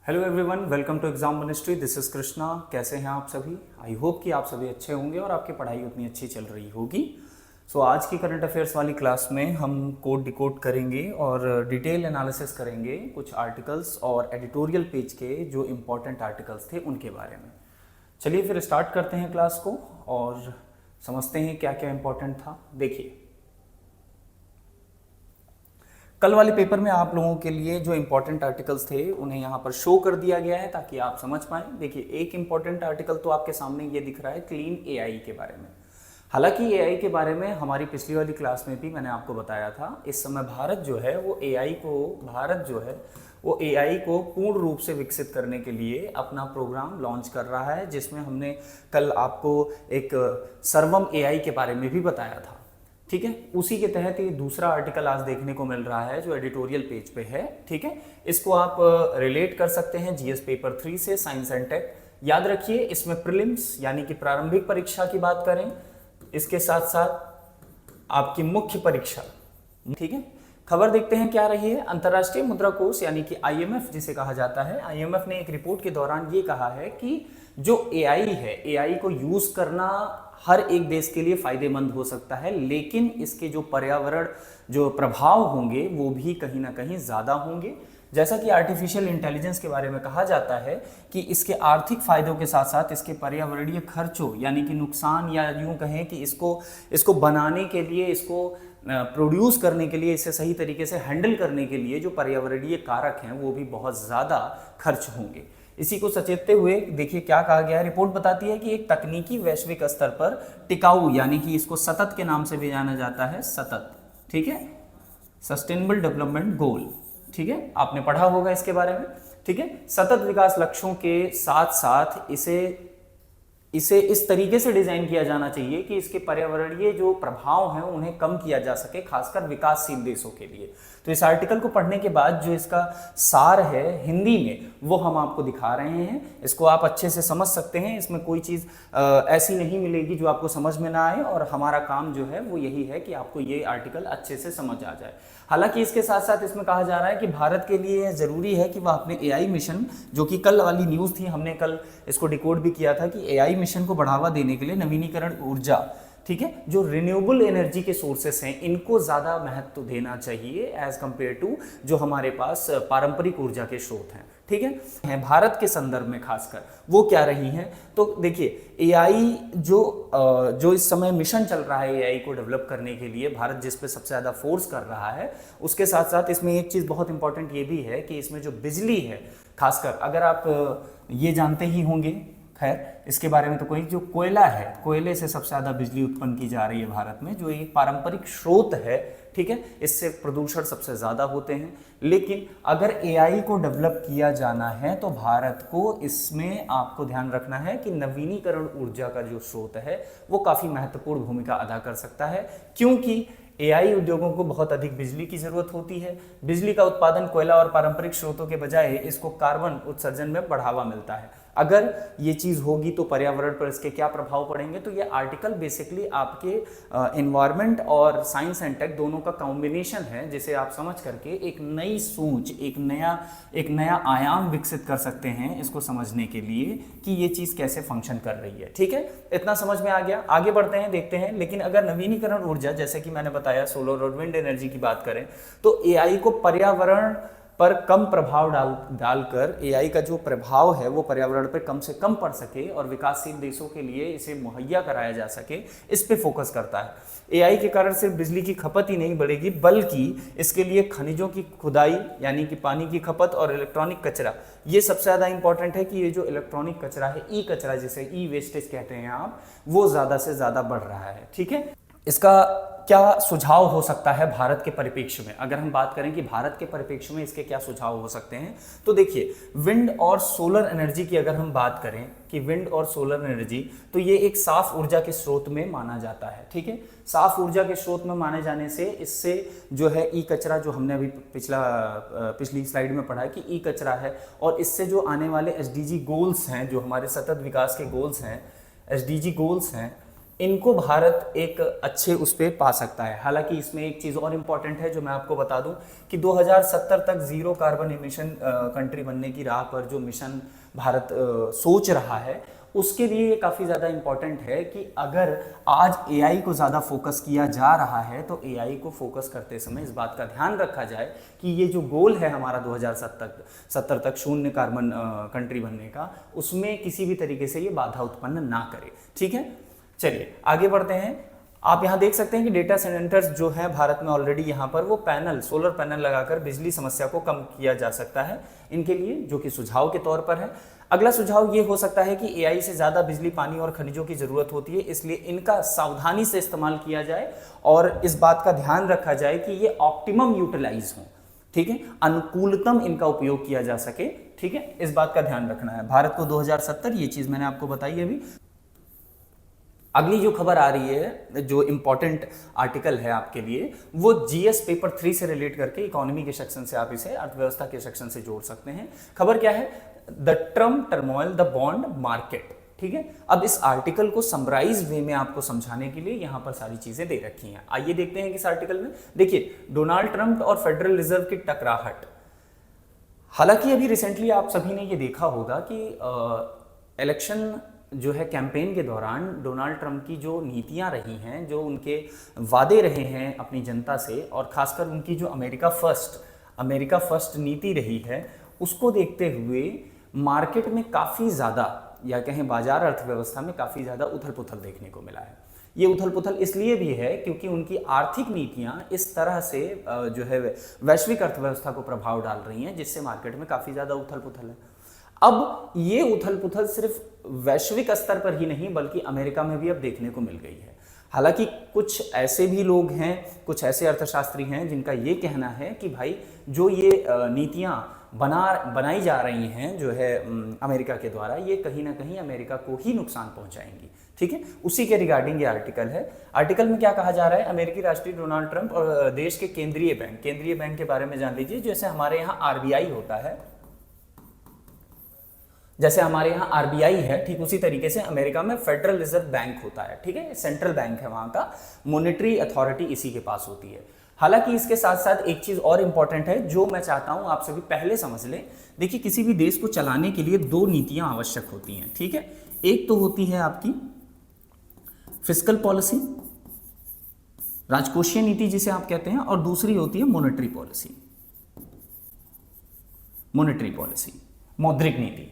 Hello everyone, welcome to exam ministry. This is Krishna. कैसे हैं आप सभी? आई होप कि आप सभी अच्छे होंगे और आपकी पढ़ाई उतनी अच्छी चल रही होगी। आज की करंट अफेयर्स वाली क्लास में हम कोड डिकोड करेंगे और डिटेल एनालिसिस करेंगे कुछ आर्टिकल्स और एडिटोरियल पेज के जो इम्पोर्टेंट आर्टिकल्स थे उनके बारे में। चलिए फिर स्टार्ट करते हैं क्लास को और समझते हैं क्या क्या इम्पोर्टेंट था। देखिए, कल वाले पेपर में आप लोगों के लिए जो इंपॉर्टेंट आर्टिकल्स थे उन्हें यहाँ पर शो कर दिया गया है ताकि आप समझ पाएं। देखिए, एक इंपॉर्टेंट आर्टिकल तो आपके सामने ये दिख रहा है क्लीन एआई के बारे में। हालांकि एआई के बारे में हमारी पिछली वाली क्लास में भी मैंने आपको बताया था। इस समय भारत जो है वो एआई को पूर्ण रूप से विकसित करने के लिए अपना प्रोग्राम लॉन्च कर रहा है, जिसमें हमने कल आपको एक सर्वम एआई के बारे में भी बताया था। ठीक है, उसी के तहत ये दूसरा आर्टिकल आज देखने को मिल रहा है जो एडिटोरियल पेज पे है। ठीक है, इसको आप रिलेट कर सकते हैं जीएस पेपर 3 से, साइंस एंड टेक। याद रखिए, इसमें प्रीलिम्स यानी कि प्रारंभिक परीक्षा की बात करें, इसके साथ साथ आपकी मुख्य परीक्षा। ठीक है, खबर देखते हैं क्या रही है। अंतर्राष्ट्रीय मुद्रा कोष यानी कि आईएमएफ जिसे कहा जाता है, आईएमएफ ने एक रिपोर्ट के दौरान ये कहा है कि जो एआई है, एआई को यूज करना हर एक देश के लिए फायदेमंद हो सकता है, लेकिन इसके जो पर्यावरण जो प्रभाव होंगे वो भी कहीं ना कहीं ज्यादा होंगे। जैसा कि आर्टिफिशियल इंटेलिजेंस के बारे में कहा जाता है कि इसके आर्थिक फायदों के साथ साथ इसके पर्यावरणीय खर्चों यानी कि नुकसान, या यूं कहें कि इसको बनाने के लिए, इसको प्रोड्यूस करने के लिए, इसे सही तरीके से हैंडल करने के लिए जो पर्यावरणीय कारक हैं वो भी बहुत ज़्यादा खर्च होंगे। इसी को सचेतते हुए देखिए क्या कहा गया है। रिपोर्ट बताती है कि एक तकनीकी वैश्विक स्तर पर टिकाऊ यानी कि इसको सतत के नाम से भी जाना जाता है, सतत, ठीक है, सस्टेनेबल डेवलपमेंट गोल। ठीक है, आपने पढ़ा होगा इसके बारे में। ठीक है, सतत विकास लक्ष्यों के साथ साथ इसे इस तरीके से डिजाइन किया जाना चाहिए कि इसके पर्यावरणीय जो प्रभाव हैं उन्हें कम किया जा सके, खासकर विकासशील देशों के लिए। तो इस आर्टिकल को पढ़ने के बाद जो इसका सार है हिंदी में वो हम आपको दिखा रहे हैं। इसको आप अच्छे से समझ सकते हैं, इसमें कोई चीज़ ऐसी नहीं मिलेगी जो आपको समझ में ना आए, और हमारा काम जो है वो यही है कि आपको ये आर्टिकल अच्छे से समझ आ जाए। हालांकि इसके साथ साथ इसमें कहा जा रहा है कि भारत के लिए जरूरी है कि वह अपने एआई मिशन, जो कि कल वाली न्यूज़ थी, हमने कल इसको डिकोड भी किया था कि एआई मिशन को बढ़ावा देने के लिए नवीनीकरण ऊर्जा, ठीक है, जो रिन्यूएबल एनर्जी के सोर्सेस हैं, इनको ज़्यादा महत्व देना चाहिए एज कंपेयर टू जो हमारे पास पारंपरिक ऊर्जा के स्रोत हैं। ठीक है, भारत के संदर्भ में खासकर वो क्या रही हैं। तो देखिए, एआई जो इस समय मिशन चल रहा है एआई को डेवलप करने के लिए, भारत जिस पे सबसे ज़्यादा फोर्स कर रहा है, उसके साथ साथ इसमें एक चीज़ बहुत इंपॉर्टेंट ये भी है कि इसमें जो बिजली है, खासकर अगर आप ये जानते ही होंगे, खैर इसके बारे में तो कोई, जो कोयला है, कोयले से सबसे ज़्यादा बिजली उत्पन्न की जा रही है भारत में, जो एक पारंपरिक स्रोत है। ठीक है, इससे प्रदूषण सबसे ज़्यादा होते हैं। लेकिन अगर एआई को डेवलप किया जाना है तो भारत को इसमें आपको ध्यान रखना है कि नवीनीकरण ऊर्जा का जो स्रोत है वो काफ़ी महत्वपूर्ण भूमिका अदा कर सकता है, क्योंकि एआई उद्योगों को बहुत अधिक बिजली की जरूरत होती है। बिजली का उत्पादन कोयला और पारंपरिक स्रोतों के बजाय इसको कार्बन उत्सर्जन में बढ़ावा मिलता है। अगर ये चीज़ होगी तो पर्यावरण पर इसके क्या प्रभाव पड़ेंगे। तो ये आर्टिकल बेसिकली आपके एनवायरनमेंट और साइंस एंड टेक दोनों का कॉम्बिनेशन है, जिसे आप समझ करके एक नई सोच, एक नया आयाम विकसित कर सकते हैं इसको समझने के लिए कि ये चीज़ कैसे फंक्शन कर रही है। ठीक है, इतना समझ में आ गया। आगे बढ़ते हैं, देखते हैं। लेकिन अगर नवीनीकरण ऊर्जा, जैसे कि मैंने बताया, सोलर और विंड एनर्जी की बात करें, तो एआई को पर्यावरण पर कम प्रभाव डालकर एआई का जो प्रभाव है वो पर्यावरण पर कम से कम पड़ सके और विकासशील देशों के लिए इसे मुहैया कराया जा सके, इस पे फोकस करता है। एआई के कारण सिर्फ बिजली की खपत ही नहीं बढ़ेगी, बल्कि इसके लिए खनिजों की खुदाई यानी कि पानी की खपत और इलेक्ट्रॉनिक कचरा, ये सबसे ज़्यादा इंपॉर्टेंट है कि ये जो इलेक्ट्रॉनिक कचरा है, ई कचरा जिसे ई वेस्टेज कहते हैं आप, वो ज़्यादा से ज़्यादा बढ़ रहा है। ठीक है, इसका क्या सुझाव हो सकता है भारत के परिप्रेक्ष्य में। अगर हम बात करें कि भारत के परिप्रेक्ष्य में इसके क्या सुझाव हो सकते हैं, तो देखिए, विंड और सोलर एनर्जी की अगर हम बात करें कि विंड और सोलर एनर्जी, तो ये एक साफ ऊर्जा के स्रोत में माना जाता है। ठीक है, साफ ऊर्जा के स्रोत में माने जाने से इससे जो है ई कचरा, जो हमने अभी पिछली स्लाइड में पढ़ा है कि ई कचरा है, और इससे जो आने वाले एसडीजी गोल्स हैं, जो हमारे सतत विकास के गोल्स हैं, एसडीजी गोल्स हैं, इनको भारत एक अच्छे उस पे पा सकता है। हालांकि इसमें एक चीज़ और इम्पॉर्टेंट है जो मैं आपको बता दूं कि 2070 तक जीरो कार्बन एमिशन कंट्री बनने की राह पर जो मिशन भारत सोच रहा है, उसके लिए ये काफ़ी ज़्यादा इम्पॉर्टेंट है कि अगर आज एआई को ज़्यादा फोकस किया जा रहा है तो एआई को फोकस करते समय इस बात का ध्यान रखा जाए कि ये जो गोल है हमारा 2070 तक शून्य कार्बन कंट्री बनने का, उसमें किसी भी तरीके से ये बाधा उत्पन्न ना करे। ठीक है, चलिए आगे बढ़ते हैं। आप यहाँ देख सकते हैं कि डेटा सेंटर्स जो है भारत में ऑलरेडी यहाँ पर वो पैनल, सोलर पैनल लगाकर बिजली समस्या को कम किया जा सकता है इनके लिए, जो कि सुझाव के तौर पर है। अगला सुझाव ये हो सकता है कि एआई से ज़्यादा बिजली, पानी और खनिजों की ज़रूरत होती है, इसलिए इनका सावधानी से इस्तेमाल किया जाए और इस बात का ध्यान रखा जाए कि ये ऑप्टिमम यूटिलाइज हों। ठीक है, अनुकूलतम इनका उपयोग किया जा सके। ठीक है, इस बात का ध्यान रखना है भारत को 2070, ये चीज़ मैंने आपको बताई अभी। अगली जो खबर आ रही है, जो इंपॉर्टेंट आर्टिकल है आपके लिए, वो जीएस पेपर 3 से रिलेट करके इकोनॉमी के सेक्शन से आप इसे अर्थव्यवस्था के सेक्शन से जोड़ सकते हैं। खबर क्या है? The Trump turmoil the bond market. ठीक है, अब इस आर्टिकल को समराइज वे में आपको समझाने के लिए यहां पर सारी चीजें दे रखी हैं। आइए देखते हैं कि इस आर्टिकल में देखिए, डोनाल्ड ट्रंप और फेडरल रिजर्व की टकराहट। हालांकि अभी रिसेंटली आप सभी ने ये देखा होगा कि इलेक्शन जो है कैंपेन के दौरान डोनाल्ड ट्रंप की जो नीतियां रही हैं, जो उनके वादे रहे हैं अपनी जनता से, और खासकर उनकी जो अमेरिका फर्स्ट नीति रही है, उसको देखते हुए मार्केट में काफ़ी ज़्यादा, या कहें बाजार अर्थव्यवस्था में काफ़ी ज़्यादा उथल पुथल देखने को मिला है। ये उथल पुथल इसलिए भी है क्योंकि उनकी आर्थिक नीतियां इस तरह से जो है वैश्विक अर्थव्यवस्था को प्रभाव डाल रही हैं, जिससे मार्केट में काफ़ी ज़्यादा उथल पुथल है। अब ये उथल पुथल सिर्फ वैश्विक स्तर पर ही नहीं बल्कि अमेरिका में भी अब देखने को मिल गई है। हालांकि कुछ ऐसे भी लोग हैं, कुछ ऐसे अर्थशास्त्री हैं जिनका ये कहना है कि भाई जो ये नीतियां बनाई जा रही हैं जो है अमेरिका के द्वारा, ये कहीं ना कहीं अमेरिका को ही नुकसान पहुंचाएंगी। ठीक है, उसी के रिगार्डिंग ये आर्टिकल है। आर्टिकल में क्या कहा जा रहा है? अमेरिकी राष्ट्रीय डोनाल्ड ट्रंप और देश के केंद्रीय बैंक के बारे में जान लीजिए। जैसे हमारे यहाँ आरबीआई होता है, जैसे हमारे यहाँ आरबीआई है, ठीक उसी तरीके से अमेरिका में फेडरल रिजर्व बैंक होता है। ठीक है, सेंट्रल बैंक है वहाँ का, मॉनेटरी अथॉरिटी इसी के पास होती है। हालांकि इसके साथ साथ एक चीज और इंपॉर्टेंट है जो मैं चाहता हूं आप सभी पहले समझ लें। देखिए, किसी भी देश को चलाने के लिए दो नीतियां आवश्यक होती हैं। ठीक है, एक तो होती है आपकी फिस्कल पॉलिसी, राजकोषीय नीति जिसे आप कहते हैं, और दूसरी होती है मॉनेटरी पॉलिसी, मौद्रिक नीति।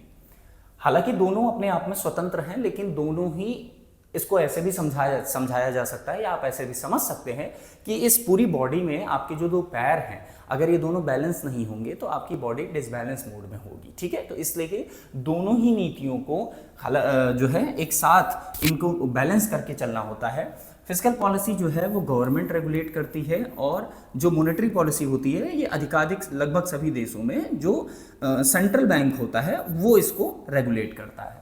हालांकि दोनों अपने आप में स्वतंत्र हैं, लेकिन दोनों ही इसको ऐसे भी समझाया जा सकता है, या आप ऐसे भी समझ सकते हैं कि इस पूरी बॉडी में आपके जो दो पैर हैं, अगर ये दोनों बैलेंस नहीं होंगे तो आपकी बॉडी डिसबैलेंस मोड में होगी। ठीक है, तो इसलिए कि दोनों ही नीतियों को जो है एक साथ इनको बैलेंस करके चलना होता है। फिस्कल पॉलिसी जो है वो गवर्नमेंट रेगुलेट करती है, और जो मॉनेटरी पॉलिसी होती है ये अधिकाधिक लगभग सभी देशों में जो सेंट्रल बैंक होता है वो इसको रेगुलेट करता है।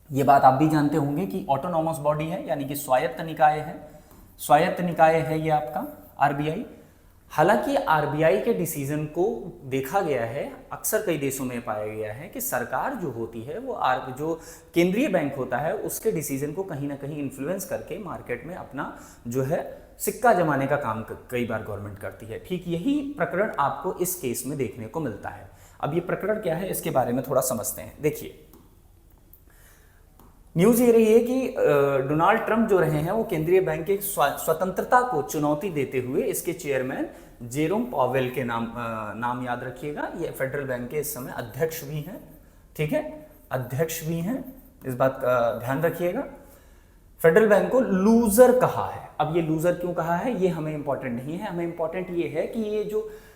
ये बात आप भी जानते होंगे कि ऑटोनॉमस बॉडी है, यानी कि स्वायत्त निकाय है ये आपका आरबीआई। हालांकि आरबीआई के डिसीजन को देखा गया है, अक्सर कई देशों में पाया गया है कि सरकार जो होती है वो जो केंद्रीय बैंक होता है उसके डिसीजन को कहीं ना कहीं इन्फ्लुएंस करके मार्केट में अपना जो है सिक्का जमाने का काम कई बार गवर्नमेंट करती है। ठीक यही प्रकरण आपको इस केस में देखने को मिलता है। अब ये प्रकरण क्या है इसके बारे में थोड़ा समझते हैं। देखिए, न्यूज ये रही है कि डोनाल्ड ट्रंप जो रहे हैं वो केंद्रीय बैंक की स्वतंत्रता को चुनौती देते हुए इसके चेयरमैन जेरोम पावेल के नाम याद रखिएगा। ये फेडरल बैंक के इस समय अध्यक्ष भी हैं। ठीक है, अध्यक्ष भी हैं, इस बात का ध्यान रखिएगा। फेडरल बैंक को लूजर कहा है। अब ये लूजर क्यों कहा है ये हमें इंपॉर्टेंट नहीं है, हमें इंपॉर्टेंट ये है कि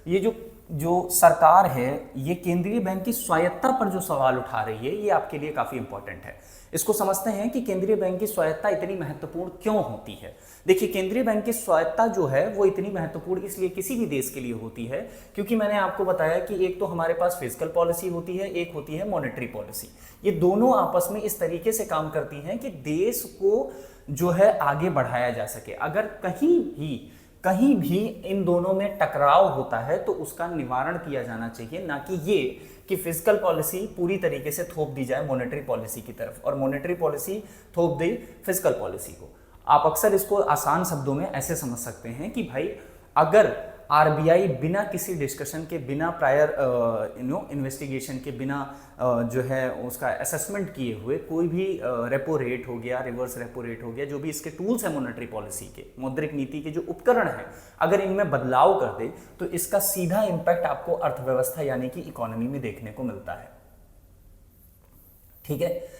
ये जो सरकार है ये केंद्रीय बैंक की स्वायत्ता पर जो सवाल उठा रही है ये आपके लिए काफी इंपॉर्टेंट है। इसको समझते हैं कि केंद्रीय बैंक की स्वायत्ता इतनी महत्वपूर्ण क्यों होती है। देखिए, केंद्रीय बैंक की स्वायत्ता जो है वो इतनी महत्वपूर्ण इसलिए किसी भी देश के लिए होती है क्योंकि मैंने आपको बताया कि एक तो हमारे पास फिस्कल पॉलिसी होती है, एक होती है मॉनेटरी पॉलिसी। ये दोनों आपस में इस तरीके से काम करती हैं कि देश को जो है आगे बढ़ाया जा सके। अगर कहीं भी कहीं भी इन दोनों में टकराव होता है तो उसका निवारण किया जाना चाहिए, ना कि ये कि फिजिकल पॉलिसी पूरी तरीके से थोप दी जाए मॉनेटरी पॉलिसी की तरफ और मॉनेटरी पॉलिसी थोप दे फिजिकल पॉलिसी को। आप अक्सर इसको आसान शब्दों में ऐसे समझ सकते हैं कि भाई अगर आरबीआई बिना किसी डिस्कशन के, बिना प्रायर इन्वेस्टिगेशन के, बिना जो है उसका असेसमेंट किए हुए कोई भी रेपो रेट हो गया, रिवर्स रेपो रेट हो गया, जो भी इसके टूल्स है मॉनेटरी पॉलिसी के, मौद्रिक नीति के जो उपकरण है, अगर इनमें बदलाव कर दे तो इसका सीधा इंपैक्ट आपको अर्थव्यवस्था यानी कि इकोनॉमी में देखने को मिलता है। ठीक है,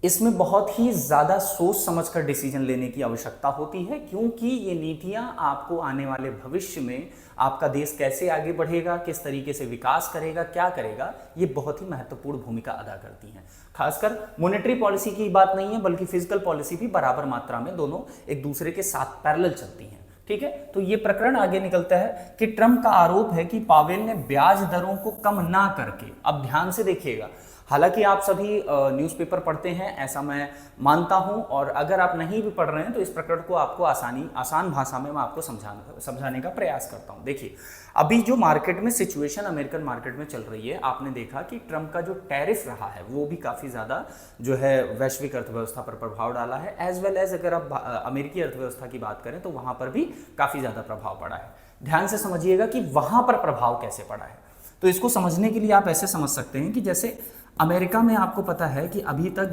इसमें बहुत ही ज्यादा सोच समझकर डिसीजन लेने की आवश्यकता होती है, क्योंकि ये नीतियां आपको आने वाले भविष्य में आपका देश कैसे आगे बढ़ेगा, किस तरीके से विकास करेगा, क्या करेगा, ये बहुत ही महत्वपूर्ण भूमिका अदा करती हैं। खासकर मॉनेटरी पॉलिसी की बात नहीं है, बल्कि फिजिकल पॉलिसी भी बराबर मात्रा में दोनों एक दूसरे के साथ पैरेलल चलती हैं। ठीक है, तो ये प्रकरण आगे निकलता है कि ट्रंप का आरोप है कि पावेल ने ब्याज दरों को कम ना करके, अब ध्यान से देखिएगा, हालांकि आप सभी न्यूज़पेपर पढ़ते हैं ऐसा मैं मानता हूं, और अगर आप नहीं भी पढ़ रहे हैं तो इस प्रकरण को आपको आसान भाषा में मैं आपको समझाने का प्रयास करता हूं। देखिए, अभी जो मार्केट में सिचुएशन अमेरिकन मार्केट में चल रही है, आपने देखा कि ट्रंप का जो टैरिफ रहा है वो भी काफ़ी ज़्यादा जो है वैश्विक अर्थव्यवस्था पर प्रभाव डाला है, एज वेल एज अगर आप अमेरिकी अर्थव्यवस्था की बात करें तो वहाँ पर भी काफ़ी ज़्यादा प्रभाव पड़ा है। ध्यान से समझिएगा कि वहाँ पर प्रभाव कैसे पड़ा है। तो इसको समझने के लिए आप ऐसे समझ सकते हैं कि जैसे अमेरिका में आपको पता है कि अभी तक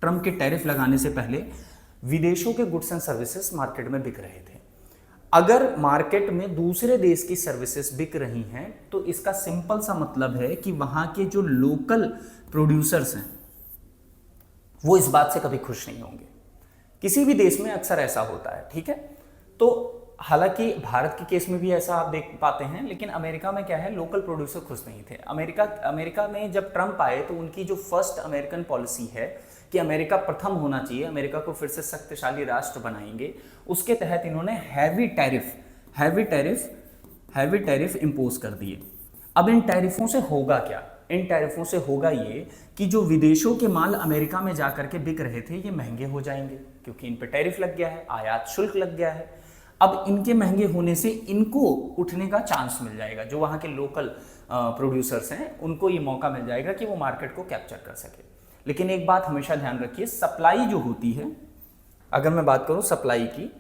ट्रंप के टैरिफ लगाने से पहले विदेशों के गुड्स एंड सर्विसेज मार्केट में बिक रहे थे। अगर मार्केट में दूसरे देश की सर्विसेज बिक रही हैं तो इसका सिंपल सा मतलब है कि वहां के जो लोकल प्रोड्यूसर्स हैं वो इस बात से कभी खुश नहीं होंगे। किसी भी देश में अक्सर ऐसा होता है। ठीक है, तो हालांकि भारत के केस में भी ऐसा आप देख पाते हैं, लेकिन अमेरिका में क्या है, लोकल प्रोड्यूसर खुश नहीं थे। अमेरिका में जब ट्रंप आए तो उनकी जो फर्स्ट अमेरिकन पॉलिसी है कि अमेरिका प्रथम होना चाहिए, अमेरिका को फिर से शक्तिशाली राष्ट्र बनाएंगे, उसके तहत इन्होंने हैवी टैरिफ इंपोज कर दिए। अब इन टैरिफों से होगा क्या? इन टैरिफों से होगा ये कि जो विदेशों के माल अमेरिका में जाकर के बिक रहे थे ये महंगे हो जाएंगे, क्योंकि इन पर टैरिफ लग गया है, आयात शुल्क लग गया है। अब इनके महंगे होने से इनको उठने का चांस मिल जाएगा, जो वहाँ के लोकल प्रोड्यूसर्स हैं उनको ये मौका मिल जाएगा कि वो मार्केट को कैप्चर कर सके। लेकिन एक बात हमेशा ध्यान रखिए, सप्लाई जो होती है, अगर मैं बात करूं सप्लाई की,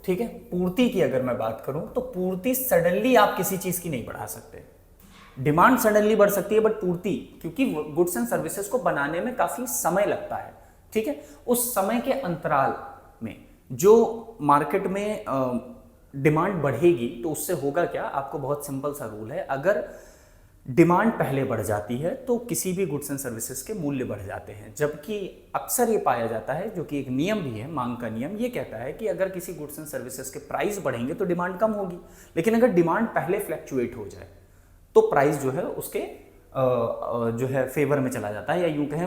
ठीक है, पूर्ति की अगर मैं बात करूं तो पूर्ति सडनली आप किसी चीज की नहीं बढ़ा सकते। डिमांड सडनली बढ़ सकती है बट पूर्ति, क्योंकि गुड्स एंड सर्विसेज को बनाने में काफी समय लगता है। ठीक है, उस समय के अंतराल में जो मार्केट में डिमांड बढ़ेगी तो उससे होगा क्या, आपको बहुत सिंपल सा रूल है, अगर डिमांड पहले बढ़ जाती है तो किसी भी गुड्स एंड सर्विसेज के मूल्य बढ़ जाते हैं। जबकि अक्सर ये पाया जाता है, जो कि एक नियम भी है, मांग का नियम, ये कहता है कि अगर किसी गुड्स एंड सर्विसेज के प्राइस बढ़ेंगे तो डिमांड कम होगी, लेकिन अगर डिमांड पहले फ्लैक्चुएट हो जाए तो प्राइस जो है उसके जो है फेवर में चला जाता है, या यूं कहें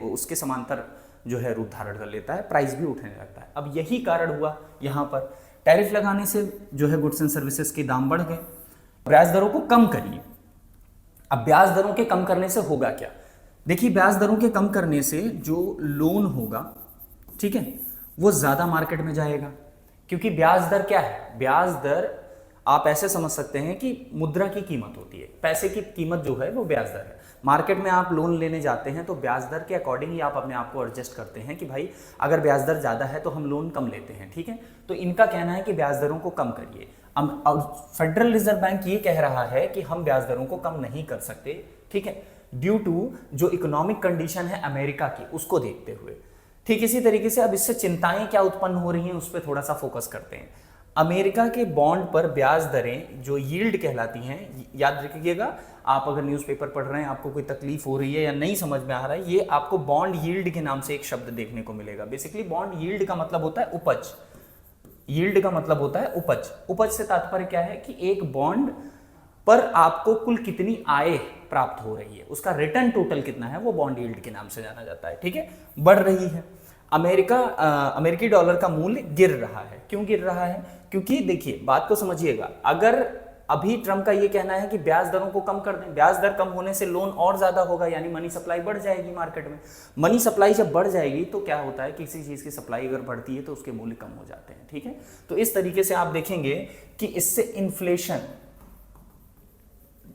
उसके समांतर जो है रूप धारण कर लेता है, प्राइस भी उठने लगता है। अब यही कारण हुआ यहाँ पर, टैरिफ लगाने से जो है गुड्स एंड सर्विसेज के दाम बढ़ गए। ब्याज दरों को कम करिए। अब ब्याज दरों के कम करने से होगा क्या? देखिए, ब्याज दरों के कम करने से जो लोन होगा, ठीक है, वो ज्यादा मार्केट में जाएगा, क्योंकि ब्याज दर क्या है? ब्याज दर आप ऐसे समझ सकते हैं कि मुद्रा की कीमत होती है, पैसे की कीमत जो है वो ब्याज दर है। मार्केट में आप लोन लेने जाते हैं तो ब्याज दर के अकॉर्डिंग ही आप अपने आप को एडजस्ट करते हैं कि भाई अगर ब्याज दर ज़्यादा है तो हम लोन कम लेते हैं। ठीक है, तो इनका कहना है कि ब्याज दरों को कम करिए। अब फेडरल रिजर्व बैंक ये कह रहा है कि हम ब्याज दरों को कम नहीं कर सकते, ठीक है, ड्यू टू जो इकोनॉमिक कंडीशन है अमेरिका की, उसको देखते हुए। ठीक इसी तरीके से अब इससे चिंताएं क्या उत्पन्न हो रही हैं उस पर थोड़ा सा फोकस करते हैं। अमेरिका के बॉन्ड पर ब्याज दरें जो यील्ड कहलाती हैं, याद रखिएगा, आप अगर न्यूज़पेपर पढ़ रहे हैं, आपको कोई तकलीफ हो रही है या नहीं समझ में आ रहा है, ये आपको बॉन्ड यील्ड के नाम से एक शब्द देखने को मिलेगा। बेसिकली बॉन्ड यील्ड का मतलब होता है उपज, यील्ड का मतलब होता है उपज। उपज से तात्पर्य क्या है कि एक बॉन्ड पर आपको कुल कितनी आय प्राप्त हो रही है, उसका रिटर्न टोटल कितना है, वो बॉन्ड यील्ड के नाम से जाना जाता है। ठीक है, बढ़ रही है। अमेरिकी डॉलर का मूल्य गिर रहा है। क्यों गिर रहा है? क्योंकि देखिए, बात को समझिएगा, अगर अभी ट्रम्प का ये कहना है कि ब्याज दरों को कम कर दें, ब्याज दर कम होने से लोन और ज्यादा होगा, यानी मनी सप्लाई बढ़ जाएगी मार्केट में। मनी सप्लाई जब बढ़ जाएगी तो क्या होता है, किसी चीज की सप्लाई अगर बढ़ती है तो उसके मूल्य कम हो जाते हैं, ठीक है। तो इस तरीके से आप देखेंगे कि इससे इन्फ्लेशन,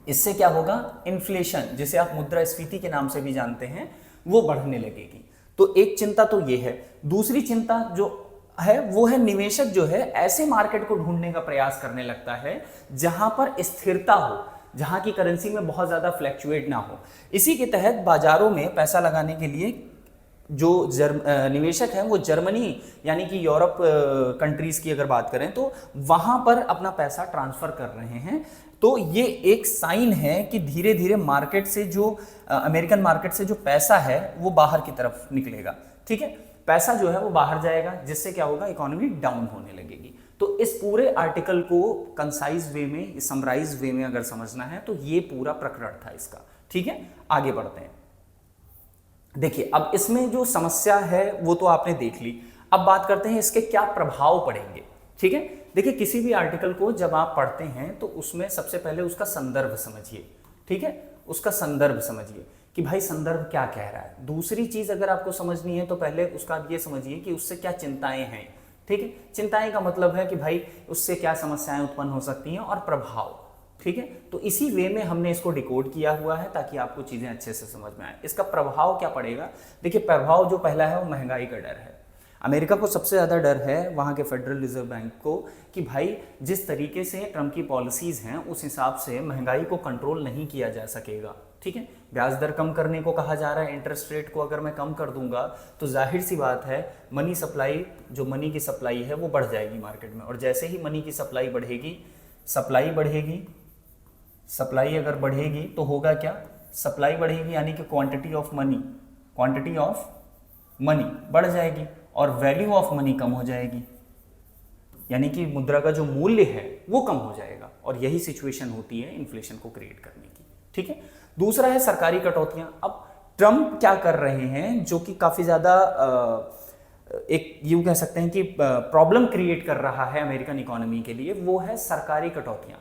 इससे क्या होगा, इन्फ्लेशन जिसे आप मुद्रास्फीति के नाम से भी जानते हैं, वो बढ़ने लगेगी। तो एक चिंता तो ये है। दूसरी चिंता जो है वो है निवेशक जो है ऐसे मार्केट को ढूंढने का प्रयास करने लगता है जहां पर स्थिरता हो, जहां की करेंसी में बहुत ज्यादा फ्लैक्चुएट ना हो। इसी के तहत बाजारों में पैसा लगाने के लिए जो निवेशक हैं वो जर्मनी यानी कि यूरोप कंट्रीज की अगर बात करें तो वहां पर अपना पैसा ट्रांसफर कर रहे हैं। तो ये एक साइन है कि धीरे धीरे मार्केट से जो अमेरिकन मार्केट से जो पैसा है वो बाहर की तरफ निकलेगा, ठीक है। पैसा जो है वो बाहर जाएगा, जिससे क्या होगा, इकोनॉमी डाउन होने लगेगी। तो इस पूरे आर्टिकल को कंसाइज वे में, समराइज वे में अगर समझना है तो ये पूरा प्रकरण था इसका, ठीक है। आगे बढ़ते हैं। देखिए अब इसमें जो समस्या है वो तो आपने देख ली, अब बात करते हैं इसके क्या प्रभाव पड़ेंगे, ठीक है। देखिए किसी भी आर्टिकल को जब आप पढ़ते हैं तो उसमें सबसे पहले उसका संदर्भ समझिए, ठीक है, उसका संदर्भ समझिए कि भाई संदर्भ क्या कह रहा है। दूसरी चीज अगर आपको समझनी है तो पहले उसका आप ये समझिए कि उससे क्या चिंताएं हैं, ठीक है। चिंताएं का मतलब है कि भाई उससे क्या समस्याएं उत्पन्न हो सकती हैं और प्रभाव, ठीक है। तो इसी वे में हमने इसको डिकोड किया हुआ है ताकि आपको चीजें अच्छे से समझ में आए। इसका प्रभाव क्या पड़ेगा, देखिए प्रभाव जो पहला है वो महंगाई का डर है। अमेरिका को सबसे ज़्यादा डर है वहाँ के फेडरल रिजर्व बैंक को कि भाई जिस तरीके से ट्रम्प की पॉलिसीज़ हैं उस हिसाब से महंगाई को कंट्रोल नहीं किया जा सकेगा, ठीक है। ब्याज दर कम करने को कहा जा रहा है, इंटरेस्ट रेट को अगर मैं कम कर दूंगा तो जाहिर सी बात है मनी सप्लाई, जो मनी की सप्लाई है वो बढ़ जाएगी मार्केट में। और जैसे ही मनी की सप्लाई बढ़ेगी, सप्लाई बढ़ेगी, सप्लाई अगर बढ़ेगी तो होगा क्या, सप्लाई बढ़ेगी यानी कि क्वांटिटी ऑफ मनी बढ़ जाएगी और वैल्यू ऑफ मनी कम हो जाएगी, यानी कि मुद्रा का जो मूल्य है वो कम हो जाएगा। और यही सिचुएशन होती है इन्फ्लेशन को क्रिएट करने की, ठीक है। दूसरा है सरकारी कटौतियां। अब ट्रम्प क्या कर रहे हैं जो कि काफी ज्यादा एक यूं कह सकते हैं कि प्रॉब्लम क्रिएट कर रहा है अमेरिकन इकोनॉमी के लिए, वो है सरकारी कटौतियां।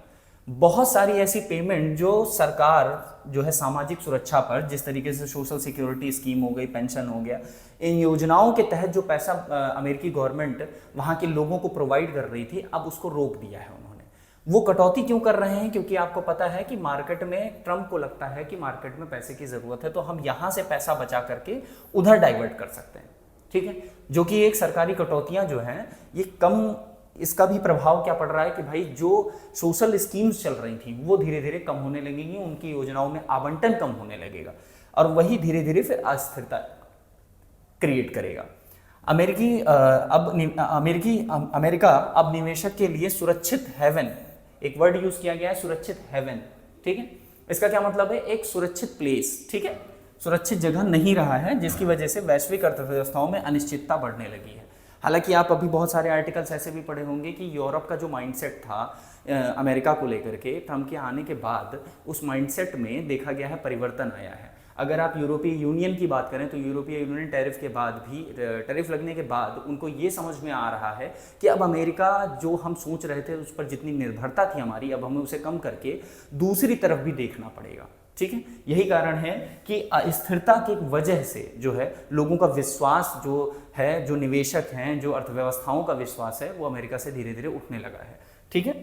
बहुत सारी ऐसी पेमेंट जो सरकार जो है सामाजिक सुरक्षा पर, जिस तरीके से सोशल सिक्योरिटी स्कीम हो गई, पेंशन हो गया, इन योजनाओं के तहत जो पैसा अमेरिकी गवर्नमेंट वहाँ के लोगों को प्रोवाइड कर रही थी, अब उसको रोक दिया है उन्होंने। वो कटौती क्यों कर रहे हैं, क्योंकि आपको पता है कि मार्केट में ट्रम्प को लगता है कि मार्केट में पैसे की ज़रूरत है तो हम यहाँ से पैसा बचा करके उधर डाइवर्ट कर सकते हैं, ठीक है। जो कि एक सरकारी कटौतियाँ जो हैं ये कम, इसका भी प्रभाव क्या पड़ रहा है कि भाई जो सोशल स्कीम्स चल रही थी वो धीरे धीरे कम होने लगेंगी, उनकी योजनाओं में आवंटन कम होने लगेगा और वही धीरे धीरे फिर अस्थिरता क्रिएट करेगा। अमेरिका अब निवेशक के लिए सुरक्षित हेवन, एक वर्ड यूज किया गया है सुरक्षित हेवन, ठीक है। इसका क्या मतलब है, एक सुरक्षित प्लेस, ठीक है, सुरक्षित जगह नहीं रहा है, जिसकी वजह से वैश्विक अर्थव्यवस्थाओं में अनिश्चितता बढ़ने लगी है। हालांकि आप अभी बहुत सारे आर्टिकल्स ऐसे भी पढ़े होंगे कि यूरोप का जो माइंडसेट था अमेरिका को लेकर के, ट्रम्प के आने के बाद उस माइंडसेट में देखा गया है परिवर्तन आया है। अगर आप यूरोपीय यूनियन की बात करें तो यूरोपीय यूनियन टैरिफ के बाद भी, टैरिफ लगने के बाद उनको ये समझ में आ रहा है कि अब अमेरिका जो हम सोच रहे थे उस पर जितनी निर्भरता थी हमारी, अब हमें उसे कम करके दूसरी तरफ भी देखना पड़ेगा, ठीक है। यही कारण है कि अस्थिरता की वजह से जो है लोगों का विश्वास जो है, जो निवेशक हैं, जो अर्थव्यवस्थाओं का विश्वास है वो अमेरिका से धीरे धीरे उठने लगा है, ठीक है।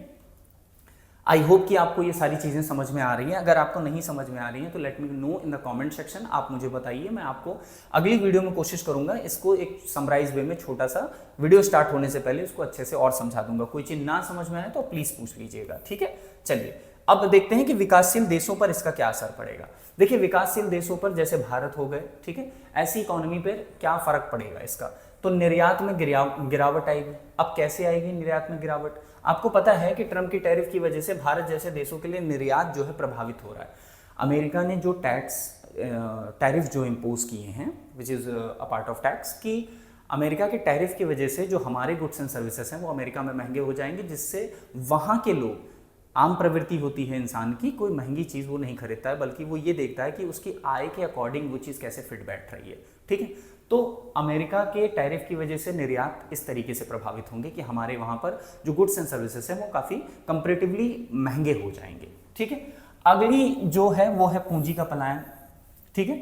आई होप कि आपको ये सारी चीज़ें समझ में आ रही हैं। अगर आपको नहीं समझ में आ रही हैं तो let me know in the comment section, आप मुझे बताइए। मैं आपको अगली वीडियो में कोशिश करूंगा इसको एक समराइज वे में, छोटा सा वीडियो स्टार्ट होने से पहले इसको अच्छे से और समझा दूंगा। कोई चीज़ ना समझ में आए तो प्लीज़ पूछ लीजिएगा, ठीक है। चलिए अब देखते हैं कि विकासशील देशों पर इसका क्या असर पड़ेगा। देखिए विकासशील देशों पर जैसे भारत हो गए, ठीक है, ऐसी इकोनॉमी पर क्या फर्क पड़ेगा इसका, तो निर्यात में गिरावट आएगी। अब कैसे आएगी निर्यात में गिरावट, आपको पता है कि ट्रम्प की टैरिफ की वजह से भारत जैसे देशों के लिए निर्यात जो है प्रभावित हो रहा है। अमेरिका ने जो टैरिफ जो इम्पोज किए हैं, which is a part of tax, कि अमेरिका के टैरिफ की वजह से जो हमारे गुड्स एंड सर्विसेज हैं वो अमेरिका में महंगे हो जाएंगे, जिससे वहाँ के लोग आम प्रवृत्ति होती है इंसान की, कोई महंगी चीज़ वो नहीं खरीदता है, बल्कि वो ये देखता है कि उसकी आय के अकॉर्डिंग वो चीज़ कैसे फिट बैठ रही है। ठीक है, तो अमेरिका के टैरिफ की वजह से निर्यात इस तरीके से प्रभावित होंगे कि हमारे वहाँ पर जो गुड्स एंड सर्विसेज हैं वो काफ़ी कंपैरेटिवली महंगे हो जाएंगे। ठीक है, अगली जो है वो है पूंजी का पलायन। ठीक है,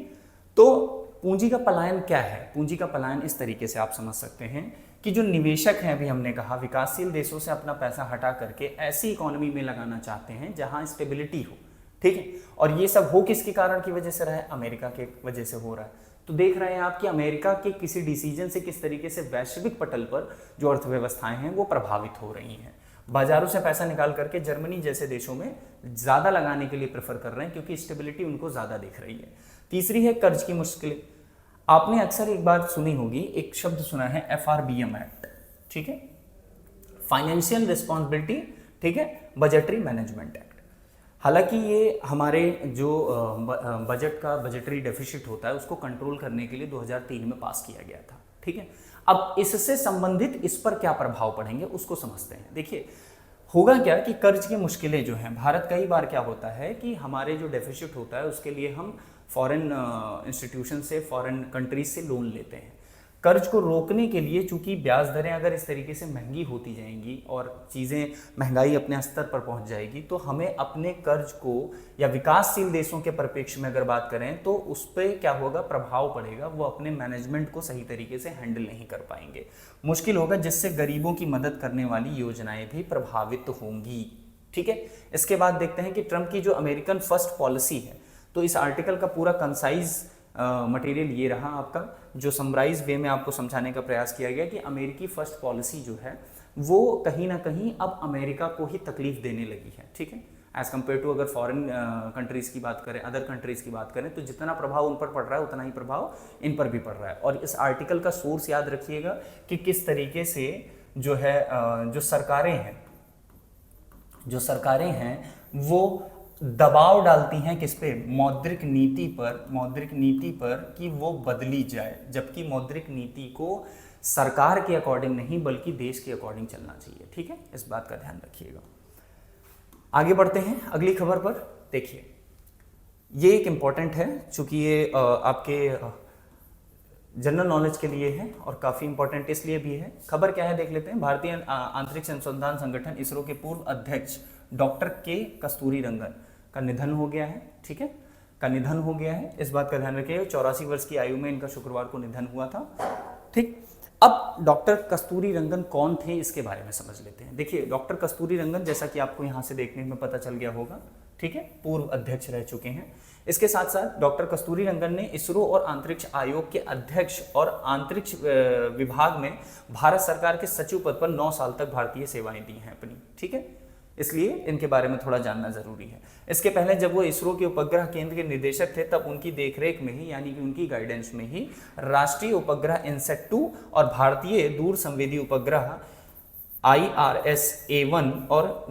तो पूंजी का पलायन क्या है? पूंजी का पलायन इस तरीके से आप समझ सकते हैं कि जो निवेशक हैं, अभी हमने कहा विकासशील देशों से अपना पैसा हटा करके ऐसी इकोनॉमी में लगाना चाहते हैं जहां स्टेबिलिटी हो। ठीक है, और ये सब हो किसके कारण की वजह से रहा है? अमेरिका के वजह से हो रहा है। तो देख रहे हैं आप कि अमेरिका के किसी डिसीजन से किस तरीके से वैश्विक पटल पर जो अर्थव्यवस्थाएं हैं वो प्रभावित हो रही हैं। बाजारों से पैसा निकाल करके जर्मनी जैसे देशों में ज्यादा लगाने के लिए प्रेफर कर रहे हैं क्योंकि स्टेबिलिटी उनको ज्यादा दिख रही है। तीसरी है कर्ज की मुश्किलें। आपने अक्सर एक बात सुनी होगी, एक शब्द सुना है FRBM एक्ट। ठीक है, फाइनेंशियल रिस्पॉन्सिबिलिटी, ठीक है, बजटरी मैनेजमेंट एक्ट। हालांकि ये हमारे जो बजट का बजटरी डेफिसिट होता है उसको कंट्रोल करने के लिए 2003 में पास किया गया था। ठीक है, अब इससे संबंधित इस पर क्या प्रभाव पड़ेंगे उसको समझते हैं। देखिए होगा क्या कि कर्ज की मुश्किलें जो हैं, भारत कई बार क्या होता है कि हमारे जो डेफिसिट होता है उसके लिए हम फॉरेन इंस्टीट्यूशन से, फॉरेन कंट्रीज से लोन लेते हैं। कर्ज को रोकने के लिए चूंकि ब्याज दरें अगर इस तरीके से महंगी होती जाएंगी और चीज़ें, महंगाई अपने स्तर पर पहुंच जाएगी, तो हमें अपने कर्ज को, या विकासशील देशों के परिप्रेक्ष्य में अगर बात करें तो उस पर क्या होगा, प्रभाव पड़ेगा। वो अपने मैनेजमेंट को सही तरीके से हैंडल नहीं कर पाएंगे, मुश्किल होगा, जिससे गरीबों की मदद करने वाली योजनाएं भी प्रभावित होंगी। ठीक है, इसके बाद देखते हैं कि ट्रंप की जो अमेरिकन फर्स्ट पॉलिसी है, तो इस आर्टिकल का पूरा कंसाइज मटेरियल ये रहा आपका, जो समराइज वे में आपको समझाने का प्रयास किया गया कि अमेरिकी फर्स्ट पॉलिसी जो है वो कहीं ना कहीं अब अमेरिका को ही तकलीफ देने लगी है। ठीक है, एज कम्पेयर टू अगर फॉरेन कंट्रीज की बात करें, अदर कंट्रीज की बात करें, तो जितना प्रभाव उन पर पड़ रहा है उतना ही प्रभाव इन पर भी पड़ रहा है। और इस आर्टिकल का सोर्स याद रखिएगा कि किस तरीके से जो है जो सरकारें हैं वो दबाव डालती हैं किस पे, मौद्रिक नीति पर कि वो बदली जाए, जबकि मौद्रिक नीति को सरकार के अकॉर्डिंग नहीं बल्कि देश के अकॉर्डिंग चलना चाहिए। ठीक है, इस बात का ध्यान रखिएगा। आगे बढ़ते हैं अगली खबर पर। देखिए ये एक इम्पॉर्टेंट है, चूंकि ये आपके जनरल नॉलेज के लिए है और काफ़ी इंपॉर्टेंट इसलिए भी है। खबर क्या है देख लेते हैं। भारतीय अंतरिक्ष अनुसंधान संगठन इसरो के पूर्व अध्यक्ष डॉक्टर के कस्तूरी रंगन का निधन हो गया है। ठीक है, का निधन हो गया है, इस बात का ध्यान रखिएगा। 84 वर्ष की आयु में इनका शुक्रवार को निधन हुआ था। ठीक, अब डॉक्टर कस्तूरी रंगन कौन थे इसके बारे में समझ लेते हैं। देखिए डॉक्टर कस्तूरी रंगन, जैसा कि आपको यहाँ से देखने में पता चल गया होगा, ठीक है, पूर्व अध्यक्ष रह चुके हैं। इसके साथ साथ डॉक्टर कस्तूरी रंगन ने इसरो और अंतरिक्ष आयोग के अध्यक्ष और अंतरिक्ष विभाग में भारत सरकार के सचिव पद पर 9 साल तक भारतीय सेवाएं दी हैं अपनी। ठीक है, इसलिए इनके बारे में थोड़ा जानना जरूरी है। इसके पहले जब वो इसरो के उपग्रह केंद्र के निदेशक थे, तब उनकी देखरेख में ही, यानी कि उनकी गाइडेंस में ही, राष्ट्रीय उपग्रह इनसेट-2 और भारतीय दूर संवेदी उपग्रह IRS-A1 और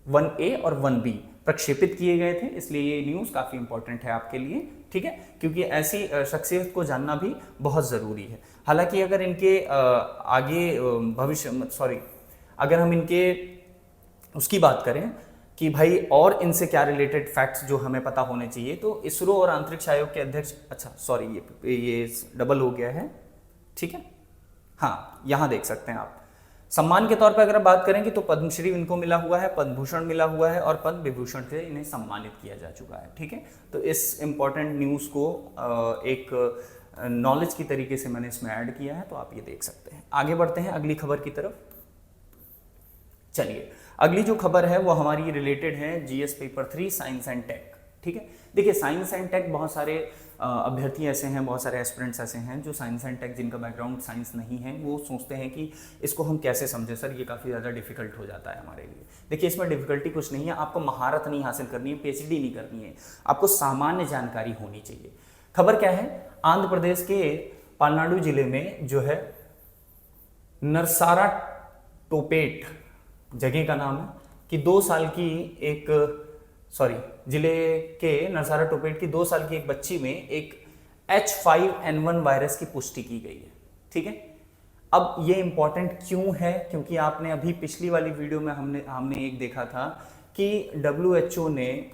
1A और 1B प्रक्षेपित किए गए थे। इसलिए ये न्यूज़ काफ़ी इंपॉर्टेंट है आपके लिए। ठीक है, क्योंकि ऐसी शख्सियत को जानना भी बहुत ज़रूरी है। हालांकि अगर इनके अगर हम इनके उसकी बात करें कि भाई और इनसे क्या रिलेटेड फैक्ट्स जो हमें पता होने चाहिए, तो इसरो और अंतरिक्ष आयोग के अध्यक्ष, ये डबल हो गया है। ठीक है, हाँ, यहाँ देख सकते हैं आप। सम्मान के तौर पर अगर बात करेंगे तो पद्मश्री इनको मिला हुआ है, पद्म भूषण मिला हुआ है और पद्म विभूषण से इन्हें सम्मानित किया जा चुका है। ठीक है, तो इस इंपॉर्टेंट न्यूज़ को एक नॉलेज की तरीके से मैंने इसमें ऐड किया है, तो आप ये देख सकते हैं। आगे बढ़ते हैं अगली खबर की तरफ। चलिए, अगली जो खबर है वो हमारी रिलेटेड है GS paper 3 science and tech. ठीक है, देखिए साइंस एंड टेक, बहुत सारे अभ्यर्थी ऐसे हैं, बहुत सारे एस्पिरेंट्स ऐसे हैं जो साइंस एंड टेक, जिनका बैकग्राउंड साइंस नहीं है, वो सोचते हैं कि इसको हम कैसे समझें सर, ये काफ़ी ज़्यादा डिफिकल्ट हो जाता है हमारे लिए। देखिए इसमें डिफिकल्टी कुछ नहीं है, आपको महारत नहीं हासिल करनी है, PhD नहीं करनी है, आपको सामान्य जानकारी होनी चाहिए। खबर क्या है, आंध्र प्रदेश के पालनाडु जिले में जो है नरसारा टोपेट जगह का नाम है कि 2 साल की जिले के नरसारा टोपेट की 2 साल की एक बच्ची में एक H5N1 वायरस की पुष्टि की गई है। ठीक है, अब ये इंपॉर्टेंट क्यों है, क्योंकि आपने अभी पिछली वाली वीडियो में हमने एक देखा था कि WHO ने